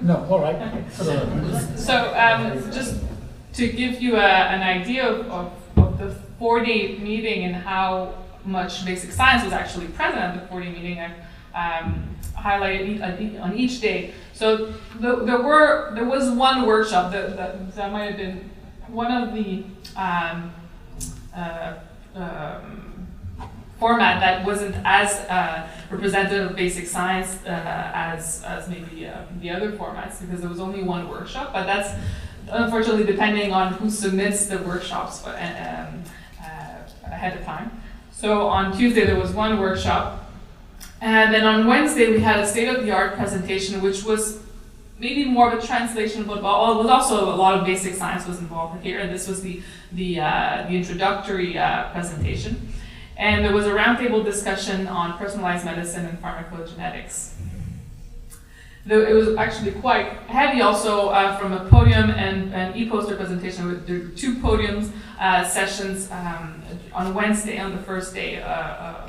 No, all right. So just to give you an idea of the 4-day meeting and how much basic science was actually present at the 4-day meeting, I highlighted on each day. So there was one workshop that might have been one of the format that wasn't as representative of basic science as maybe the other formats, because there was only one workshop, but that's unfortunately depending on who submits the workshops ahead of time. So on Tuesday there was one workshop, and then on Wednesday we had a state-of-the-art presentation, which was maybe more of a translation, but it was also a lot of basic science was involved here, and this was the introductory presentation. And there was a roundtable discussion on personalized medicine and pharmacogenetics. It was actually quite heavy also from a podium and e-poster presentation. There were 2 podiums sessions on Wednesday, on the first day,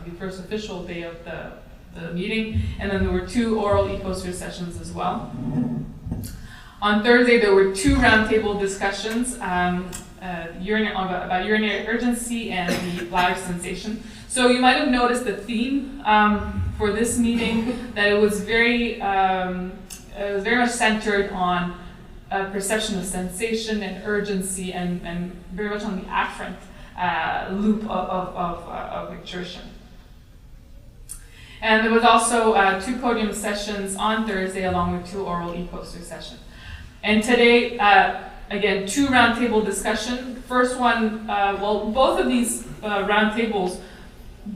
the first official day of the meeting, and then there were 2 oral e-poster sessions as well. On Thursday, there were 2 roundtable discussions about urinary urgency and the bladder sensation. So you might have noticed the theme for this meeting, that it was very much centered on perception of sensation and urgency, and very much on the afferent loop of exertion. And there was also 2 podium sessions on Thursday, along with 2 oral e-poster sessions. And today, again, 2 roundtable discussion. First one, both of these roundtables,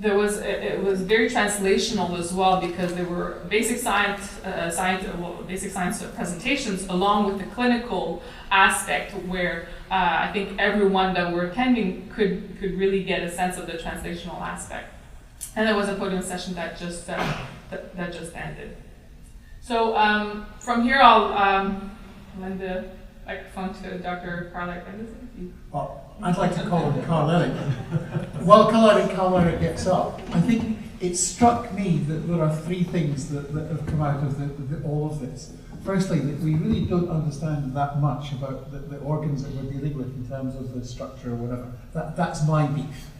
it was very translational as well, because there were basic science presentations along with the clinical aspect, where I think everyone that were attending could really get a sense of the translational aspect. And there was a podium session that just ended. So from here, I'll lend the microphone to Dr. Carl-Eric Anderson. Well, I'd like to call him Carl-Eric. While Carl-Eric gets up, I think it struck me that there are 3 things that have come out of all of this. Firstly, that we really don't understand that much about the organs that we're dealing with in terms of the structure or whatever. That's my beef.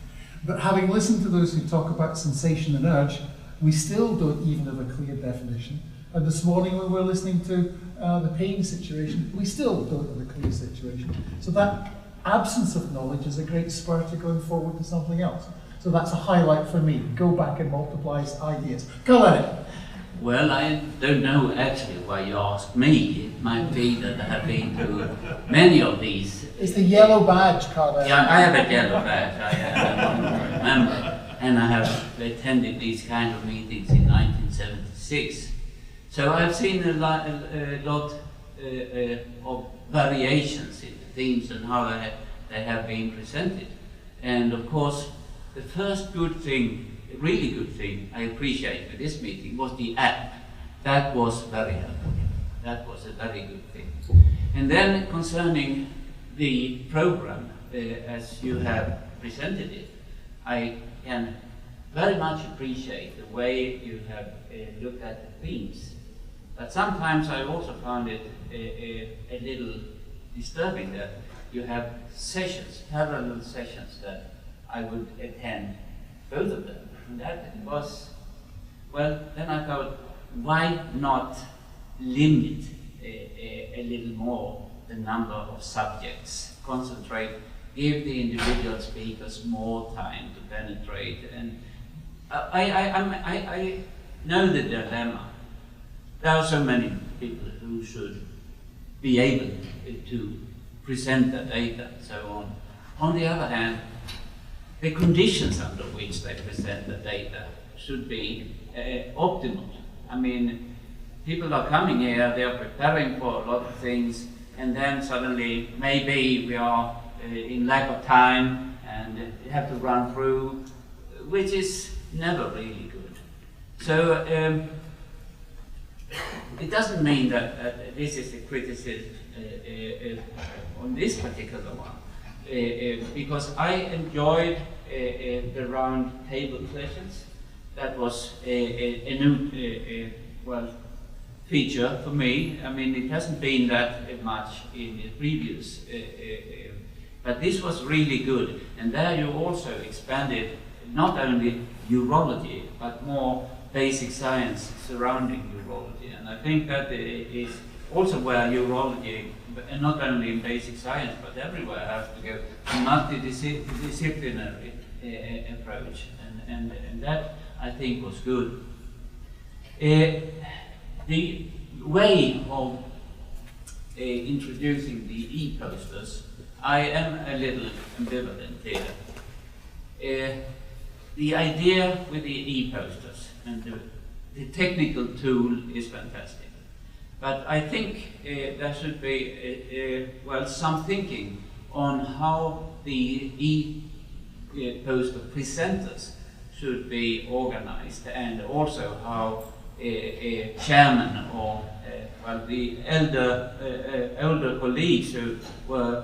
But having listened to those who talk about sensation and urge, we still don't even have a clear definition. And this morning when we're listening to the pain situation, we still don't have a clear situation. So that absence of knowledge is a great spur to going forward to something else. So that's a highlight for me. Go back and multiply ideas. Go at it. Well, I don't know actually why you asked me. It might be that I have been to many of these. It's the yellow badge, Carl. Yeah, I have a yellow badge. I am a member, and I have attended these kind of meetings in 1976. So I've seen a lot of variations in the themes and how they have been presented. And of course, the first good thing, a really good thing I appreciate with this meeting was the app. That was very helpful. That was a very good thing. And then concerning the program, as you have presented it, I can very much appreciate the way you have looked at the themes. But sometimes I also found it a little disturbing that you have sessions, parallel sessions, that I would attend both of them. And that was, well, then I thought, why not limit a little more the number of subjects, concentrate, give the individual speakers more time to penetrate. And I know the dilemma. There are so many people who should be able to present the data and so on. On the other hand, the conditions under which they present the data should be optimal. I mean, people are coming here, they are preparing for a lot of things, and then suddenly maybe we are in lack of time and you have to run through, which is never really good. So it doesn't mean that this is a criticism on this particular one, because I enjoyed the round table sessions. That was a new feature for me. I mean, it hasn't been that much in the previous, but this was really good. And there you also expanded not only urology, but more basic science surrounding urology. And I think that is also where urology, and not only in basic science, but everywhere, has to go a multidisciplinary approach. And that, I think, was good. The way of introducing the e-posters, I am a little ambivalent here. The idea with the e-posters and the technical tool is fantastic. But I think there should be well, some thinking on how the e-poster presenters should be organized, and also how a chairman or well, the older colleagues who were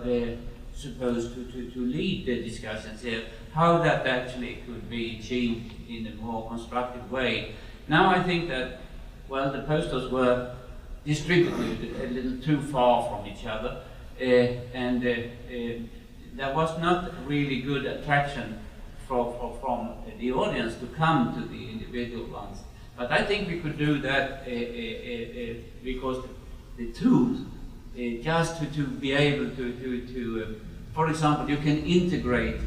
supposed to lead the discussions here, how that actually could be achieved in a more constructive way. Now I think that, well, the posters were distributed a little too far from each other, and there was not really good attraction from the audience to come to the individual ones. But I think we could do that because the tools, just to be able to for example, you can integrate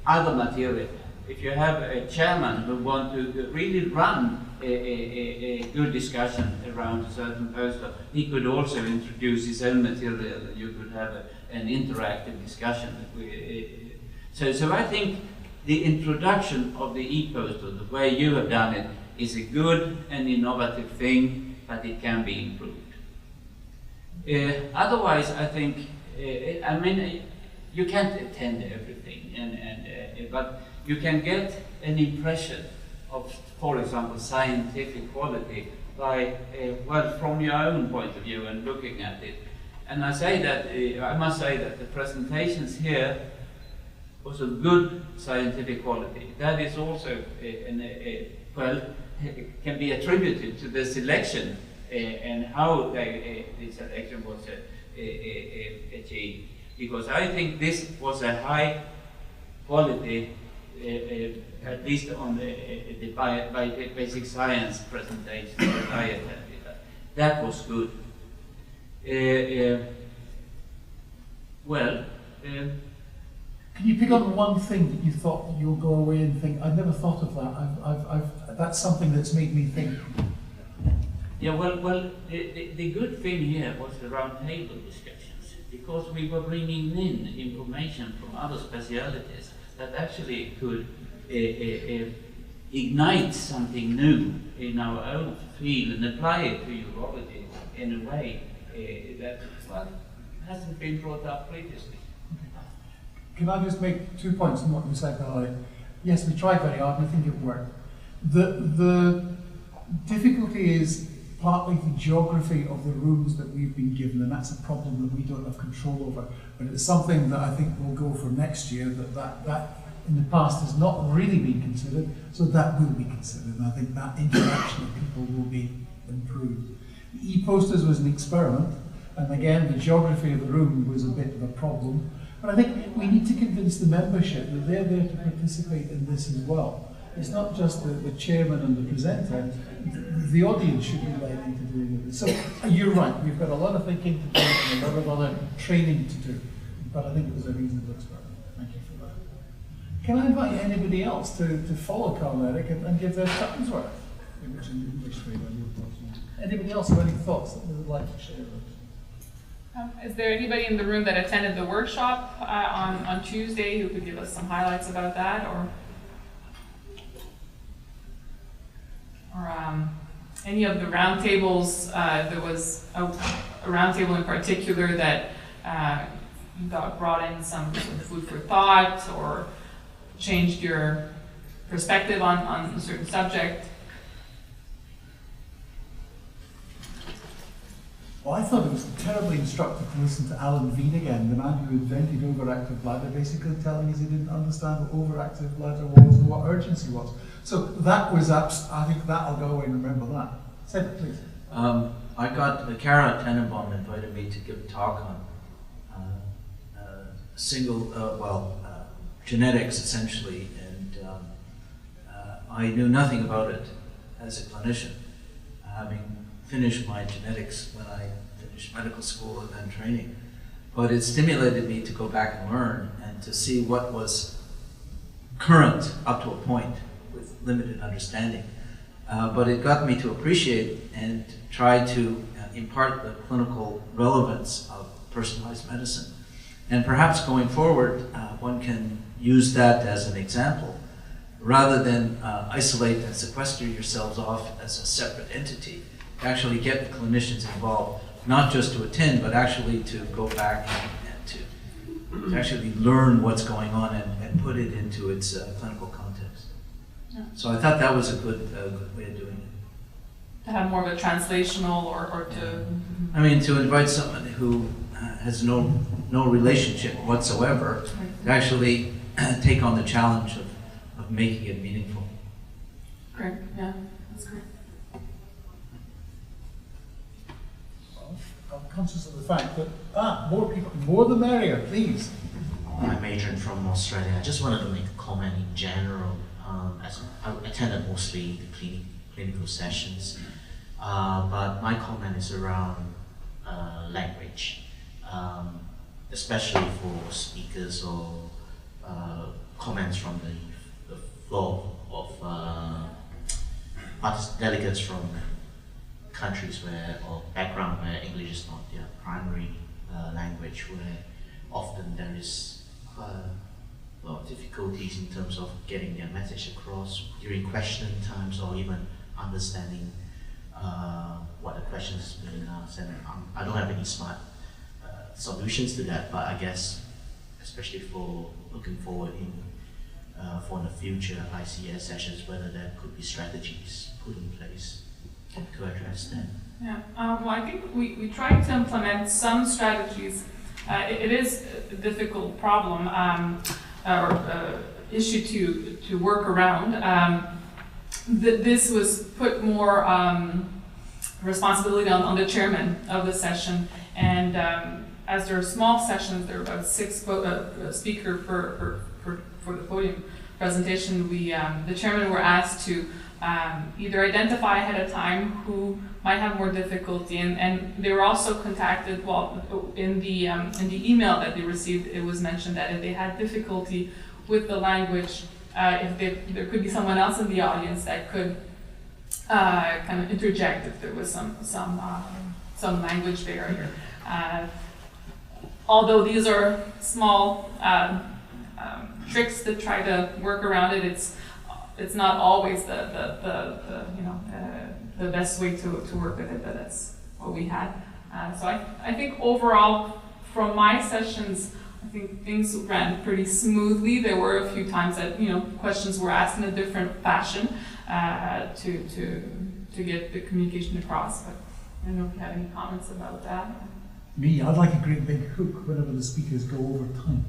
other material. If you have a chairman who wants to really run a good discussion around a certain poster, he could also introduce his own material, and you could have an interactive discussion. So I think the introduction of the e-poster, the way you have done it, is a good and innovative thing, but it can be improved. Otherwise, I think, I mean, you can't attend everything, but you can get an impression of, for example, scientific quality by, well, from your own point of view and looking at it. And I must say that the presentations here was of good scientific quality. That is also, well, can be attributed to the selection and how the selection was achieved. Because I think this was a high quality, at least on the basic science presentation that I attended. That was good. Well, can you pick on one thing that you thought you'll go away and think, I never thought of that? That's something that's made me think. Yeah, well, the good thing here was the round table discussions, because we were bringing in information from other specialities that actually could ignite something new in our own field and apply it to urology in a way that, well, hasn't been brought up previously. Can I just make 2 points on what you said earlier? Yes, we tried very hard and I think it worked. The difficulty is partly the geography of the rooms that we've been given, and that's a problem that we don't have control over. But it's something that I think will go for next year, that in the past has not really been considered, so that will be considered, and I think that interaction of people will be improved. The e-posters was an experiment, and again, the geography of the room was a bit of a problem. But I think we need to convince the membership that they're there to participate in this as well. It's not just the chairman and the presenter, the audience should be led into doing it. So you're right, we've got a lot of thinking to do and a lot of other training to do, but I think it was a reasonable experiment. Thank you for that. Can I invite anybody else to follow Carl Eric and give their thumbs worth? Anybody else have any thoughts that they would like to share with us? Is there anybody in the room that attended the workshop on Tuesday who could give us some highlights about that, or any of the roundtables? There was a roundtable in particular that you thought brought in some food for thought or changed your perspective on a certain subject. Well, I thought it was terribly instructive to listen to Alan Veen again, the man who invented overactive bladder, basically telling us he didn't understand what overactive bladder was and what urgency was. So that was, I think that'll go away and remember that. Say it, please. I got Kara Tenenbaum invited me to give a talk on genetics essentially, and I knew nothing about it as a clinician, having finished my genetics when I finished medical school and then training. But it stimulated me to go back and learn and to see what was current up to a point with limited understanding. But it got me to appreciate and try to impart the clinical relevance of personalized medicine. And perhaps going forward, one can use that as an example, rather than isolate and sequester yourselves off as a separate entity. Actually get the clinicians involved, not just to attend, but actually to go back and to actually learn what's going on and put it into its clinical context. Yeah. So I thought that was a good way of doing it. To have more of a translational or to... I mean, to invite someone who has no relationship whatsoever to actually take on the challenge of making it meaningful. Great, yeah, that's great. Well, I'm conscious of the fact that, more people, more the merrier, please. I'm Adrian from Australia. I just wanted to make a comment in general. As I attended mostly the clinical sessions, but my comment is around language, especially for speakers or comments from the floor of delegates from countries or background where English is not their primary language, where often there is difficulties in terms of getting their message across during question times or even understanding what the question is being asked. And I don't have any smart solutions to that, but I guess especially for looking forward for the future ICS sessions, whether there could be strategies put in place to address that. Yeah, well, I think we tried to implement some strategies. It is a difficult problem or issue to work around. This was put more responsibility on the chairman of the session, and as there are small sessions, there are about 6 speakers for the podium presentation. The chairman were asked to either identify ahead of time who might have more difficulty, and they were also contacted. Well, in the email that they received, it was mentioned that if they had difficulty with the language, there could be someone else in the audience that could kind of interject if there was some language barrier. Although these are small tricks to try to work around it, it's not always the best way to work with it, but that's what we had. So I think overall, from my sessions, I think things ran pretty smoothly. There were a few times that questions were asked in a different fashion to get the communication across. But I don't know if you had any comments about that. Me, I'd like a great big hook whenever the speakers go over time.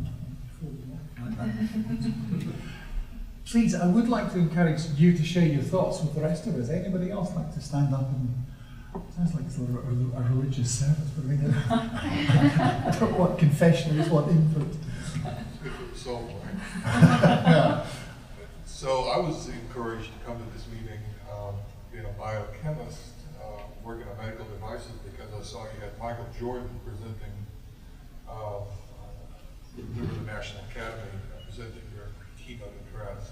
Please, I would like to encourage you to share your thoughts with the rest of us. Anybody else like to stand up and... Sounds like it's a religious service, but I mean, I don't want confession, I just want input. So, yeah. So I was encouraged to come to this meeting, being a biochemist, working on medical devices, because I saw you had Michael Jordan presenting, the National Academy, presenting your keynote address.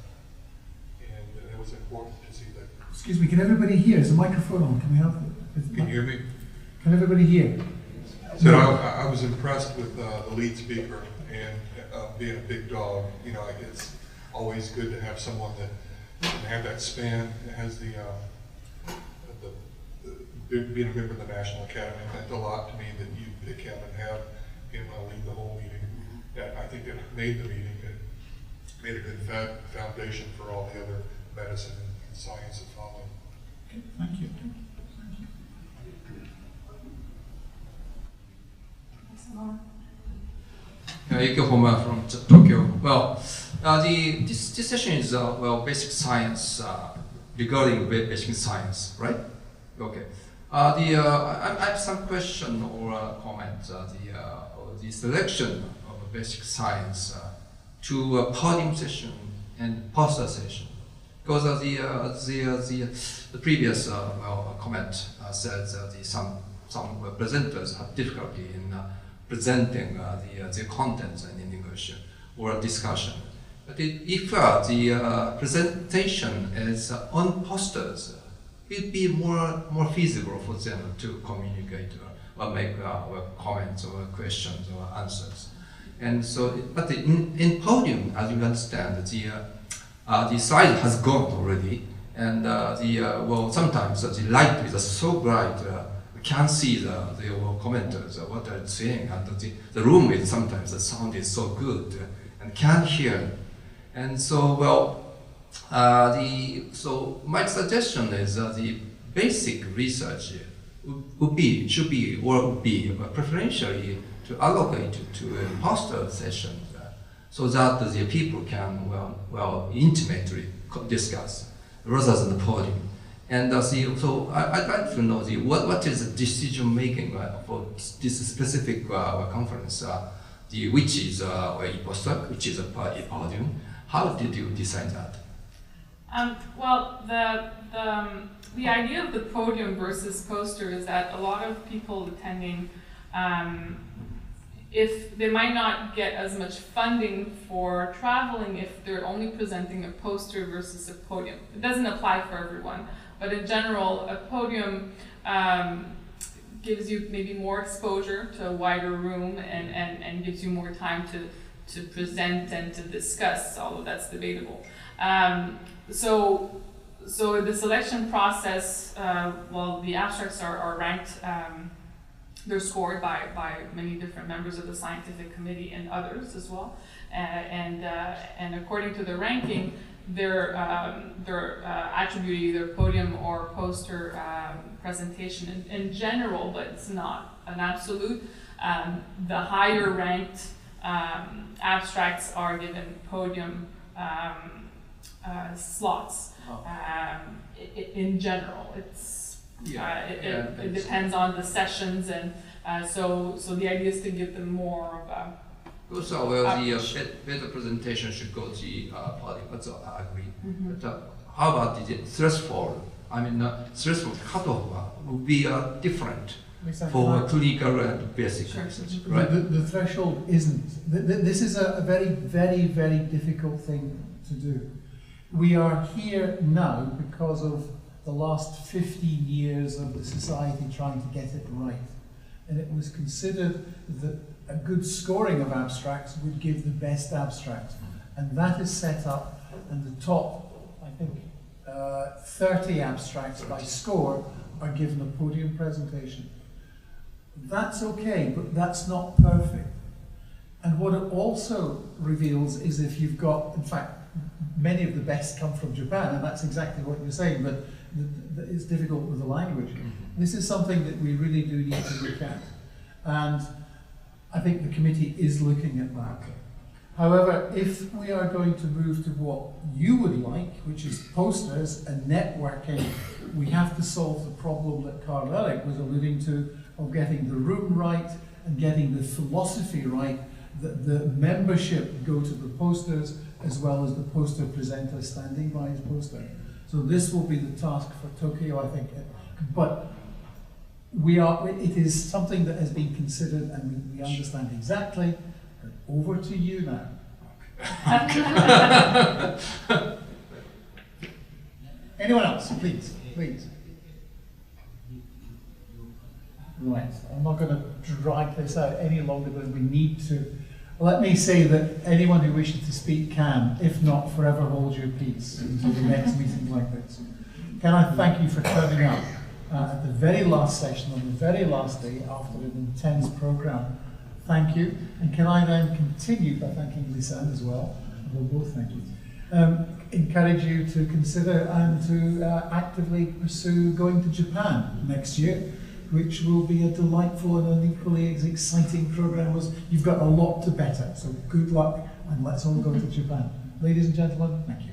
And it was important to see that. Excuse me, can everybody hear? Is the microphone on? Can we have it? Can you hear me? Can everybody hear? So I was impressed with the lead speaker and being a big dog. It's always good to have someone that can have that span, that has being a member of the National Academy. It meant a lot to me that you pick him and have him lead the whole meeting. I think it made the meeting, it made a good foundation for all the other medicine and science that follow. Okay, thank you. Ike Homa from Tokyo. Well, this session is basic science regarding basic science, right? Okay. I have some question or comment. The selection of basic science to a podium session and poster session, because the previous comment said that some presenters have difficulty in presenting the contents in English or discussion. But if the presentation is on posters, it'd be more feasible for them to communicate or make comments or questions or answers. And so, but in podium, as you understand, the slide has gone already, and sometimes the light is so bright, we can't see the commenters what they're saying, and the room is sometimes the sound is so good and can't hear. And so, so my suggestion is the basic research would be preferentially to allocate to poster sessions so that the people can intimately discuss rather than the podium. And so I'd like to know what is the decision making for this specific conference, which is a poster, which is a podium. How did you decide that? Well, the idea of the podium versus poster is that a lot of people attending, if they might not get as much funding for traveling if they're only presenting a poster versus a podium. It doesn't apply for everyone, but in general, a podium gives you maybe more exposure to a wider room and gives you more time to present and to discuss, although that's debatable. So the selection process, the abstracts are ranked, they're scored by many different members of the scientific committee and others as well. And according to the ranking, they're attributed either podium or poster presentation in general, but it's not an absolute. The higher ranked abstracts are given podium slots. In general, it depends on the sessions, and so the idea is to give them more of a. Also, the better presentation should go to the podium. That's I agree. Mm-hmm. But how about the threshold? I mean, threshold cutoff would be different for clinical and basic research, right? The threshold isn't. This is a very, very, very difficult thing to do. We are here now because of the last 15 years of the society trying to get it right. And it was considered that a good scoring of abstracts would give the best abstract. And that is set up, and the top, I think, 30 abstracts by score are given a podium presentation. That's okay, but that's not perfect. And what it also reveals is if you've got, in fact, many of the best come from Japan, and that's exactly what you're saying, but it's difficult with the language. This is something that we really do need to look at. And I think the committee is looking at that. However, if we are going to move to what you would like, which is posters and networking, we have to solve the problem that Carl Eric was alluding to of getting the room right and getting the philosophy right, that the membership go to the posters as well as the poster presenter standing by his poster. So this will be the task for Tokyo, I think. But it is something that has been considered and we understand exactly. But over to you now. Anyone else, please, please. Right, I'm not going to drag this out any longer than we need to. Let me say that anyone who wishes to speak can, if not, forever hold your peace until the next meeting like this. Can I thank you for turning up at the very last session on the very last day after an intense program. Thank you. And can I then continue by thanking Lisanne as well? We'll both thank you. Encourage you to consider and to actively pursue going to Japan next year, which will be a delightful and an equally as exciting program. You've got a lot to better, so good luck and let's all go to Japan. Ladies and gentlemen, thank you.